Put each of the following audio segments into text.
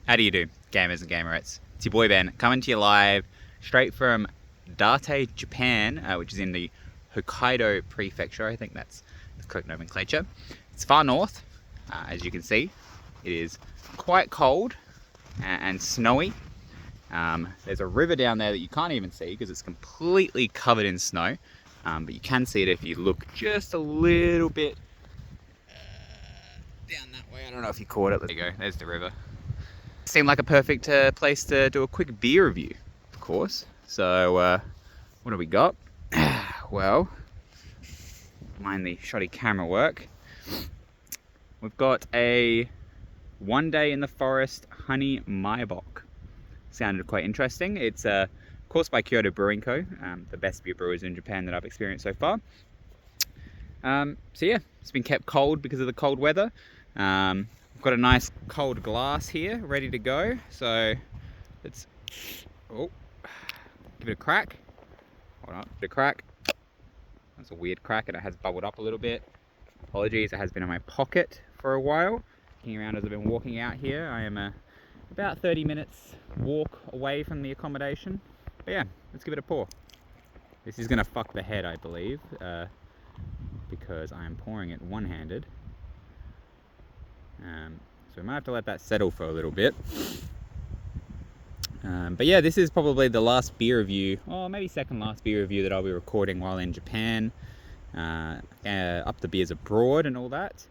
How do you do, gamers and gamerettes? It's your boy Ben, coming to you live straight from Date, Japan, which is in the Hokkaido prefecture. I think that's the correct nomenclature. It's far north, as you can see. It is quite cold and snowy. There's a river down there that you can't even see because it's completely covered in snow. But you can see it if you look just a little bit down that way. I don't know if you caught it. There you go, there's the river. Seemed like a perfect place to do a quick beer review, of course. So, what have we got? Well, mind the shoddy camera work. We've got a 1 day in the forest honey Maibock. Sounded quite interesting. It's of course by Kyoto Brewing Co., the best beer brewers in Japan that I've experienced so far. So yeah, it's been kept cold because of the cold weather. I've got a nice cold glass here ready to go, so let's give it a crack. Hold on, give it a crack. That's a weird crack and it has bubbled up a little bit. Apologies, it has been in my pocket for a while. Looking around as I've been walking out here, I am about 30 minutes walk away from the accommodation. But yeah, let's give it a pour. This is gonna fuck the head, I believe, because I am pouring it one-handed. So we might have to let that settle for a little bit. But yeah, this is probably the last beer review, or maybe second last beer review that I'll be recording while in Japan. UpTheBeers abroad and all that.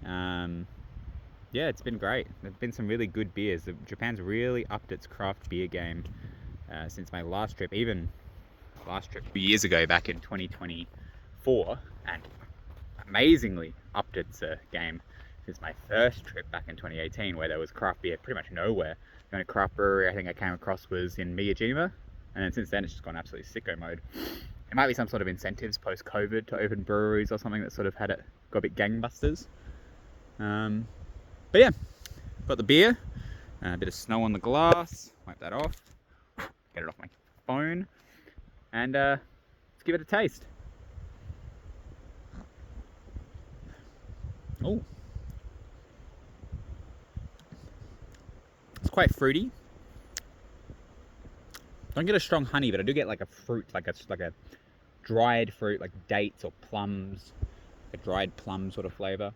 Yeah, it's been great. There've been some really good beers. Japan's really upped its craft beer game since my last trip. Even last trip 2 years ago, back in 2024, and amazingly upped its game since my first trip back in 2018, where there was craft beer pretty much nowhere. The only craft brewery I think I came across was in Miyajima, and then since then it's just gone absolutely sicko mode. There might be some sort of incentives post-COVID to open breweries or something that sort of had it got a bit gangbusters. But yeah, got the beer, a bit of snow on the glass, wipe that off, get it off my phone, and let's give it a taste. Oh, it's quite fruity. Don't get a strong honey, but I do get like a fruit, like a dried fruit, like dates or plums, a dried plum sort of flavor,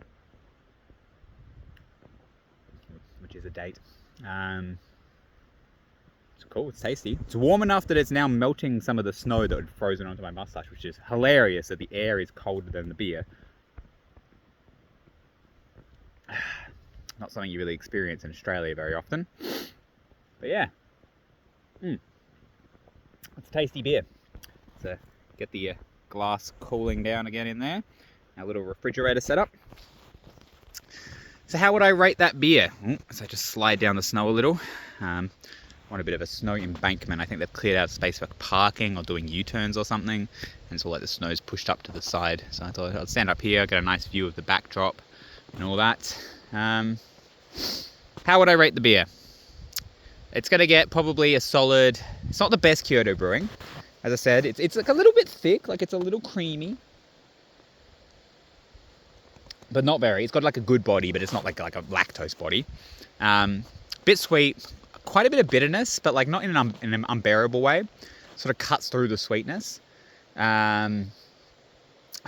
which is a date. It's cool, it's tasty. It's warm enough that it's now melting some of the snow that had frozen onto my mustache, which is hilarious that the air is colder than the beer. Not something you really experience in Australia very often. But yeah. It's a tasty beer. So get the glass cooling down again in there. Our little refrigerator setup. So how would I rate that beer? So I just slide down the snow a little. Want a bit of a snow embankment. I think they've cleared out space for parking or doing U-turns or something. And so like the snow's pushed up to the side. So I thought I'd stand up here, get a nice view of the backdrop and all that. How would I rate the beer? It's going to get probably a solid. It's not the best Kyoto brewing. As I said, it's like a little bit thick, like it's a little creamy. But not very. It's got like a good body, but it's not like a lactose body. Bit sweet, quite a bit of bitterness, but like not in an unbearable way. Sort of cuts through the sweetness. I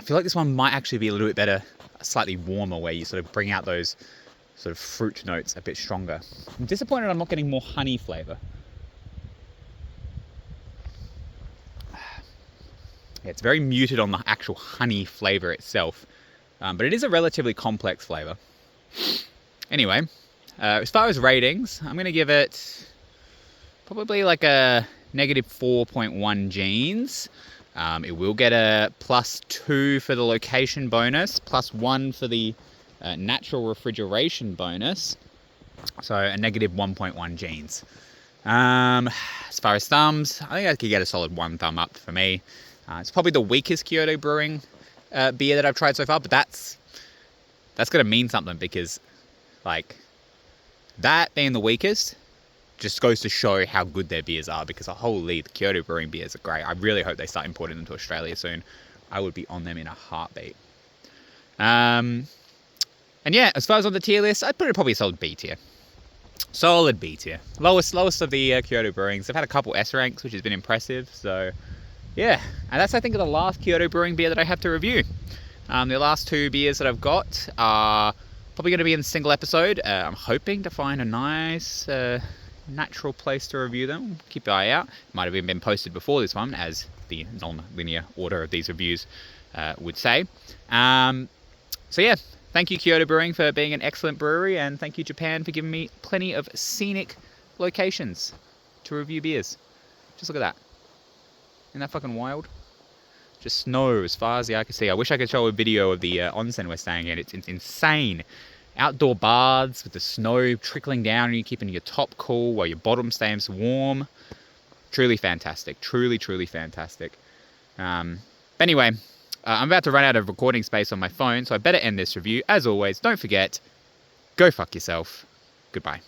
feel like this one might actually be a little bit better, slightly warmer, where you sort of bring out those sort of fruit notes a bit stronger. I'm disappointed I'm not getting more honey flavor. Yeah, it's very muted on the actual honey flavor itself, but it is a relatively complex flavor. Anyway, as far as ratings, I'm going to give it probably like a -4.1 genes. It will get a +2 for the location bonus, +1 for the natural refrigeration bonus, so a -1.1 genes. As far as thumbs, I think I could get a solid 1 thumb up for me. It's probably the weakest Kyoto Brewing beer that I've tried so far, but that's going to mean something, because like that being the weakest just goes to show how good their beers are, because holy, the Kyoto Brewing beers are great. I really hope they start importing them to Australia soon. I would be on them in a heartbeat. And yeah, as far as on the tier list, I'd put it probably a solid B tier. Solid B tier. Lowest of the Kyoto brewings. They've had a couple S ranks, which has been impressive. So, yeah. And that's, I think, the last Kyoto brewing beer that I have to review. The last 2 beers that I've got are probably going to be in a single episode. I'm hoping to find a nice, natural place to review them. Keep your eye out. Might have even been posted before this one, as the non-linear order of these reviews would say. So yeah, thank you Kyoto Brewing for being an excellent brewery, and thank you Japan for giving me plenty of scenic locations to review beers. Just look at that. Isn't that fucking wild? Just snow as far as the eye can see. I wish I could show a video of the onsen we're staying in. It's insane. Outdoor baths with the snow trickling down and you keeping your top cool while your bottom stays warm. Truly fantastic. Truly fantastic. Anyway, I'm about to run out of recording space on my phone, so I better end this review. As always, don't forget, go fuck yourself. Goodbye.